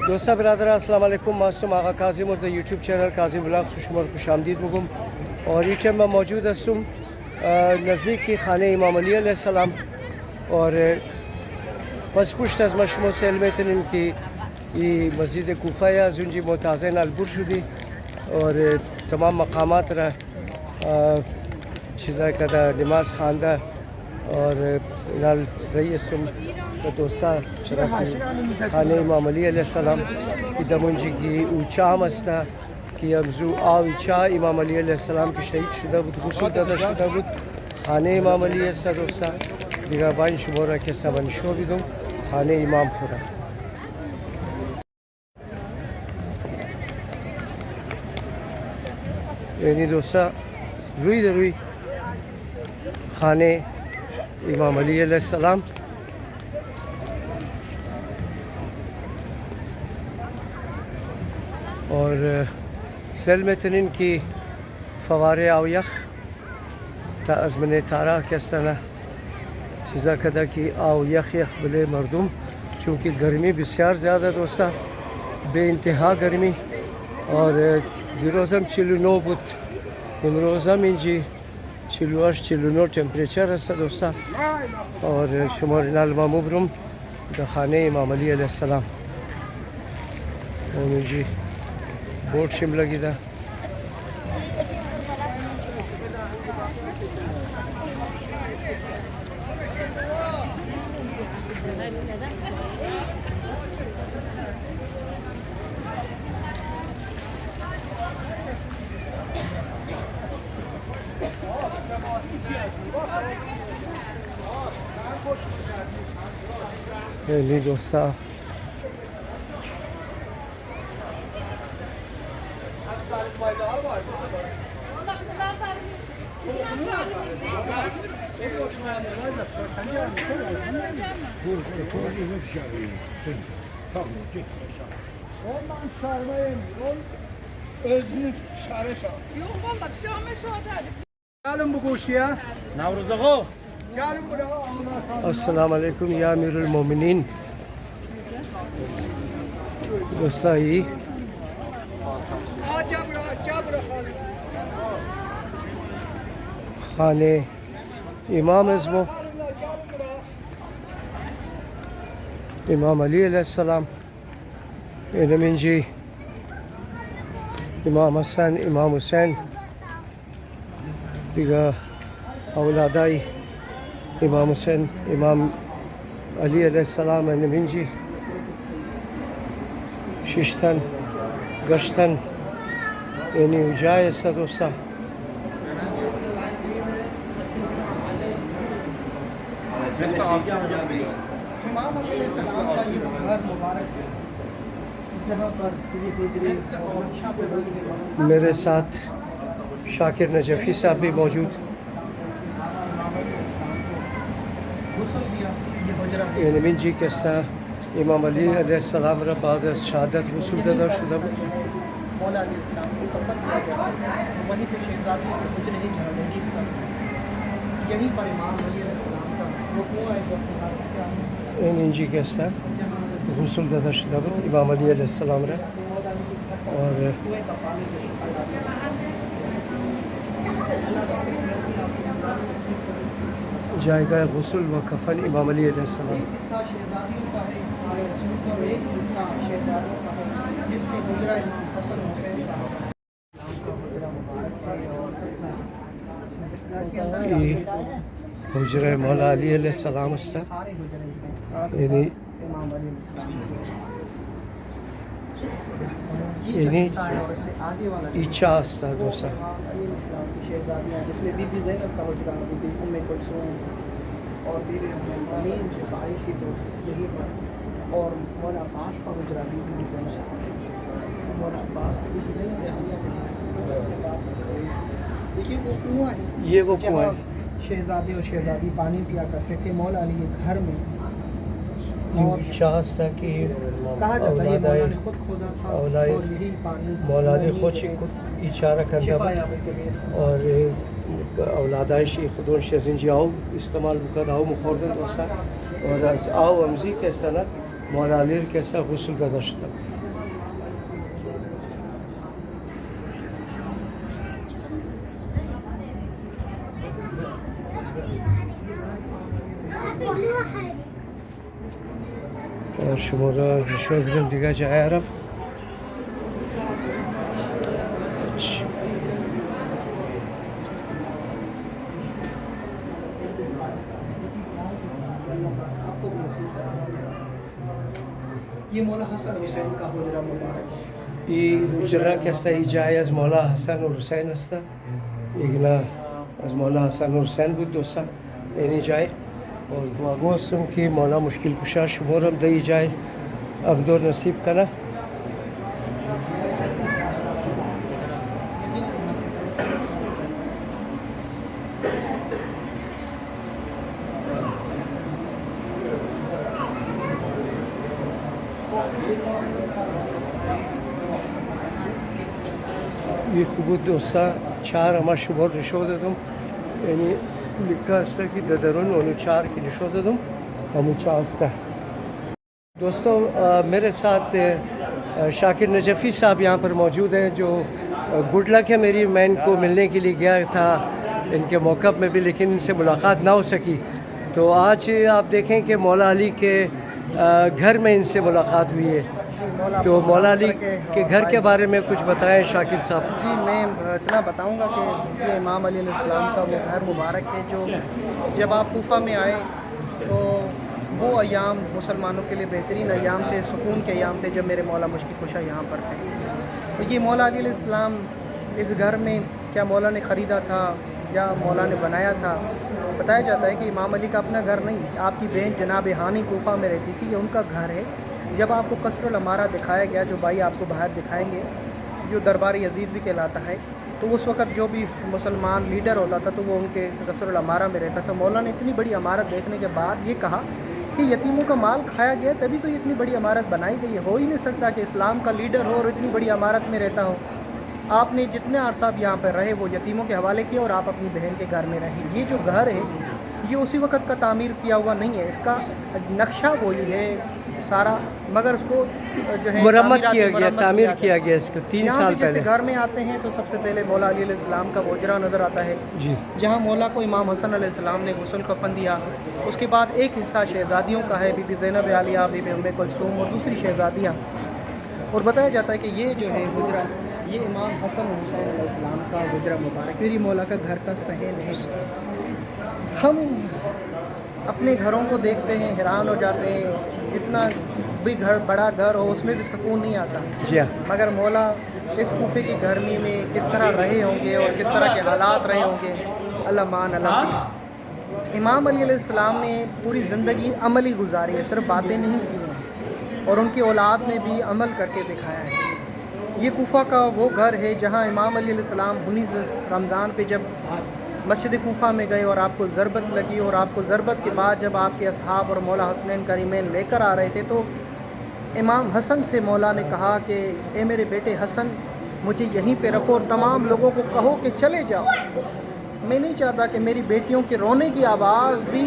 دوستا برادر السلام علیکم. ما هستم آقا کاظم اور یوتیوب چینل کاظم ولاگ شما رو خوش آمدید میگم. اور این که من موجود هستم نزدیک خانه امام علی علیه السلام. اور بس پشت از ما شما سهل میتونیم که این مسجد کوفه از اونجی متعظم البر شدی اور تمام مقامات را چیزا که در نماز خوانده اور نال رئیسم و دوستا شرفی خانه امام علی علیه السلام که دمونجی که اوچا هم است که امزو آویچا امام علی علیه السلام که شهید شده بود غسل داده شده بود خانه امام علی است دوستا دیگر باین شما را که سبانشو بیدم خانه امام خورا. یعنی دوستا روی در روی خانه امام علی علیه السلام اور سلمتنین کی فواره او یخ تا از من تارا کستانه چیزا کده که او یخ بله مردم چونکه گرمی بسیار زیاده دوستا به انتها گرمی اور دیروزم 49 بود امروزم اینجی 48 49 تمپریچر است دوستا اور شما نال ما مبرم در خانه امام علی علیه السلام اونجی بورد شم لگیده یعنی دوستا السلام علیکم یا امیر المومنین دوستایی خانه امام ازمو امام علی علیه السلام اینمینجی امام حسن امام حسین دیگه اولادای امام حسین امام علی علیه السلام اینمینجی ششتن گشتن یعنی اونجای است دوستا میرے ساتھ شاکر نجفی صاحب بھی موجود یعنی من جی کستا امام علی علیه السلام را بعد از شهادت غسل داده شده بود این اینجی کستا غسل داده شده بود امام علی علیه السلام را اور جایگاه غسل و کفن امام علی علیه السلام این حجره مولا علی علیه السلام است یعنی یعنی ایچا است دوستا جس میں بی بی زینب کا حجرہ بی بی ام کلثوم اور بی بی امین جو آئی تھی تو یہیں پر اور مولا عباس کا حجرہ بی بی زینب مولا عباس کی بی بی زینب دیکھیے وہ کنواں ہے یہ وہ کنواں ہے شہزادے اور شہزادی پانی پیا کرتے تھے مولا علی کے گھر میں اور شاہد تھا کہ کہا جاتا ہے مولا نے خود کھودا تھا اور یہی پانی مولا نے خود اشارہ کرتا اور اولادایشی خودون شزنجی آو استعمال بکرد آو مخوردن دوستا اور از آو امزی که سند مولا علی کیسا غسل داده شدم. شما را نشون بدم دیگه جای رو. یہ مولا حسن حسین کا حجرہ مبارک ہے. این حجره که است، این جای از مولا حسن و حسین است. اینا از مولا حسن و حسین بود دوستان. این جای اور دعا هستم که مولا مشکل کشا شما را در این جای امدور نصیب کنه. این خوب دوستا چهار اما شما نشون دادم. یعنی لکه است که در درون اونو چهار کی نشون دادم. همون چهار است. دوستو میرے ساتھ شاکر نجفی صاحب یہاں پر موجود ہیں جو گڈ لک ہے میری. میں ان کو ملنے کے لیے گیا تھا ان کے موقع میں بھی لیکن ان سے ملاقات نہ ہو سکی. تو آج آپ دیکھیں کہ مولا علی کے گھر میں ان سے ملاقات ہوئی ہے. تو مولا علی کے گھر کے بارے میں کچھ بتائیں شاکر صاحب. جی میں اتنا بتاؤں گا کہ یہ امام علی علیہ السلام کا وہ گھر مبارک ہے جو جب آپ کوفہ میں آئے تو وہ ایام مسلمانوں کے لیے بہترین ایام تھے, سکون کے ایام تھے جب میرے مولا مشکل کشا یہاں پر تھے. تو یہ مولا علی علیہ السلام اس گھر میں کیا مولا نے خریدا تھا یا مولا نے بنایا تھا؟ بتایا جاتا ہے کہ امام علی کا اپنا گھر نہیں, آپ کی بہن جناب ہانی کوفہ میں رہتی تھی, یہ ان کا گھر ہے. جب آپ کو قصر العمارہ دکھایا گیا, جو بھائی آپ کو باہر دکھائیں گے, جو دربار یزید بھی کہلاتا ہے, تو اس وقت جو بھی مسلمان لیڈر ہوتا تھا تو وہ ان کے قصر العمارہ میں رہتا تھا. مولا نے اتنی بڑی عمارت دیکھنے کے بعد یہ کہا کہ یتیموں کا مال کھایا گیا تبھی تو اتنی بڑی عمارت بنائی گئی ہے. ہو ہی نہیں سکتا کہ اسلام کا لیڈر ہو اور اتنی بڑی عمارت میں رہتا ہو. آپ نے جتنے عرصہ آپ یہاں پر رہے وہ یتیموں کے حوالے کیا اور آپ اپنی بہن کے گھر میں رہیں. یہ جو گھر ہے یہ اسی وقت کا تعمیر کیا ہوا نہیں ہے, اس کا نقشہ وہی ہے سارا, مگر اس کو جو ہے مرمت کیا گیا, تعمیر کیا گیا اس کو 3 سال پہلے. پہلے گھر میں آتے ہیں تو سب سے پہلے مولا علی علیہ السلام کا حجرہ نظر آتا ہے جی, جہاں مولا کو امام حسن علیہ السلام نے غسل کفن دیا. اس کے بعد ایک حصہ شہزادیوں کا ہے, بی بی زینب عالیہ, بی بی ام کلثوم اور دوسری شہزادیاں. اور بتایا جاتا ہے کہ یہ جو ہے حجرہ یہ امام حسن حسین علیہ السلام کا حجرہ مبارک میری مولا کا گھر کا صحن ہے. ہم اپنے گھروں کو دیکھتے ہیں حیران ہو جاتے ہیں, جتنا بھی گھر بڑا گھر ہو اس میں بھی سکون نہیں آتا. جی ہاں, مگر مولا اس کوفے کی گرمی میں کس طرح رہے ہوں گے اور کس طرح کے حالات رہے ہوں گے, اللہ مان اللہ حافظ. امام علی علیہ السلام نے پوری زندگی عملی گزاری ہے, صرف باتیں نہیں کی ہیں, اور ان کی اولاد نے بھی عمل کر کے دکھایا ہے. یہ کوفہ کا وہ گھر ہے جہاں امام علی علیہ السلام 19 رمضان پہ جب مسجد کوفہ میں گئے اور آپ کو ضربت لگی, اور آپ کو ضربت کے بعد جب آپ کے اصحاب اور مولا حسنین کریمین لے کر آ رہے تھے تو امام حسن سے مولا نے کہا کہ اے میرے بیٹے حسن, مجھے یہیں پہ رکھو اور تمام لوگوں کو کہو کہ چلے جاؤ. میں نہیں چاہتا کہ میری بیٹیوں کے رونے کی آواز بھی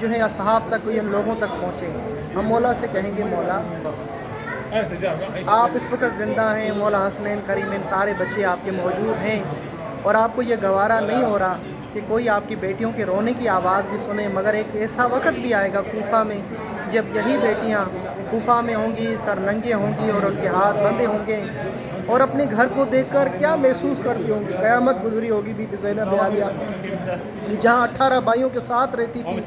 جو ہے اصحاب تک ان لوگوں تک پہنچے. ہم مولا سے کہیں گے مولا آپ اس وقت زندہ ہیں, مولا حسنین کریمین سارے بچے آپ کے موجود ہیں, اور آپ کو یہ گوارا نہیں ہو رہا کہ کوئی آپ کی بیٹیوں کے رونے کی آواز بھی سنے. مگر ایک ایسا وقت بھی آئے گا کوفہ میں جب یہی بیٹیاں کوفہ میں ہوں گی, سر ننگے ہوں گی اور ان کے ہاتھ بندھے ہوں گے, اور اپنے گھر کو دیکھ کر کیا محسوس کرتی ہوں گی. قیامت گزری ہوگی بی بی زینب عالیہ جہاں 18 بھائیوں کے ساتھ رہتی تھی,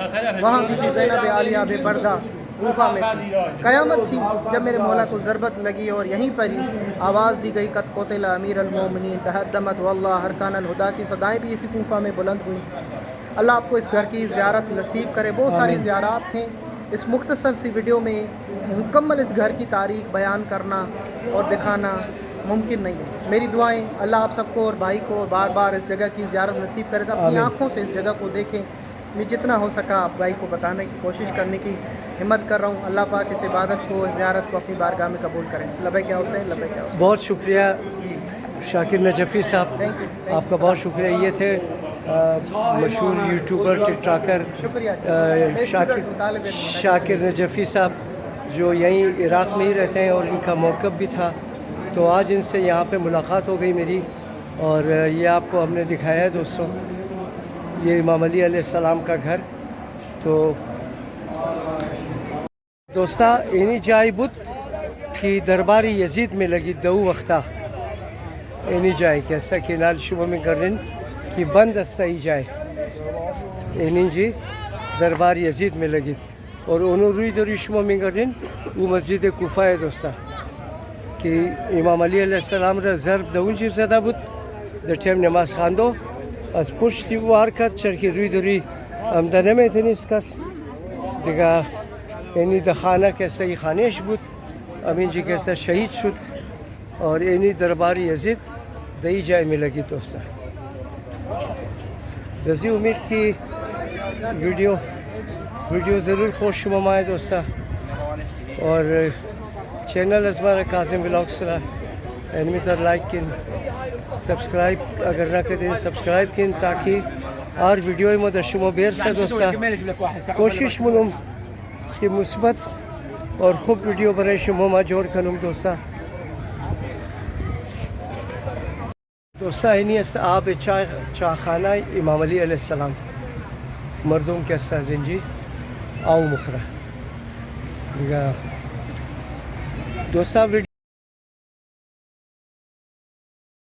وہاں بی بی زینب عالیہ بے پردہ کوفہ میں تھی. قیامت تھی جب میرے مولا کو ضربت لگی اور یہیں پر ہی آواز دی گئی قد قتل امیر المومنین تہدمت واللہ ارکان الہدیٰ کی صدائیں بھی اسی کوفہ میں بلند ہوئیں. اللہ آپ کو اس گھر کی زیارت نصیب کرے. بہت ساری زیارات ہیں, اس مختصر سی ویڈیو میں مکمل اس گھر کی تاریخ بیان کرنا اور دکھانا ممکن نہیں ہے. میری دعائیں اللہ آپ سب کو اور بھائی کو بار بار اس جگہ کی زیارت نصیب کرے, اپنی آنکھوں سے اس جگہ کو دیکھیں. میں جتنا ہو سکا آپ بھائی کو بتانے کی کوشش کرنے کی ہمت کر رہا ہوں. اللہ پاک اس عبادت کو, اس زیارت کو اپنی بارگاہ میں قبول کریں. لبیک یا حسین, لبیک یا حسین. بہت شکریہ شاکر نجفی صاحب, آپ کا بہت شکریہ. یہ تھے مشہور یوٹیوبر ٹک ٹاکر شکریہ شاکر نجفی صاحب. جو یہیں عراق میں ہی رہتے ہیں اور ان کا موقف بھی تھا، تو آج ان سے یہاں پہ ملاقات ہو گئی میری، اور یہ آپ کو ہم نے دکھایا ہے دوستوں، یہ امام علی علیہ السلام کا گھر. تو دوستا اینی جای بود که دربار یزید می لگید دو وقتا، اینی جایی که است که نال شما میگردین که بند است ای جای، اینجی دربار یزید می لگید. اور اونو روی دوری شما میگردین او مسجد کوفه ہے دوستا که امام علی علیه السلام را ضرب دونجی زده بود در تیم نماز خواندو، از پشتی وار کرد چرکی روی دوری آمده نمیتونست کس دیگه. اینی در خانه که است ای خانهش بود، امینجی که است شهید شد، اور اینی دربار یزید در ای جای می لگید دوستا. دزی امید که ویڈیو ضرور خوش شما آئے دوستا، اور چینل از مارا کاظم ولاگز را اینمی تر لائک کن، سبسکرائب اگر نہ کردین سبسکرائب کن تاکہ اور ویڈیو ما در شما برسه دوستا. کوشش منم که مثبت اور خوب ویڈیو برای شما ما جور کنم دوستا. دوستا اینی است آب چاخانه امام علی علیه السلام، مردم که است از اینجی آو مخره دیگه دوستا.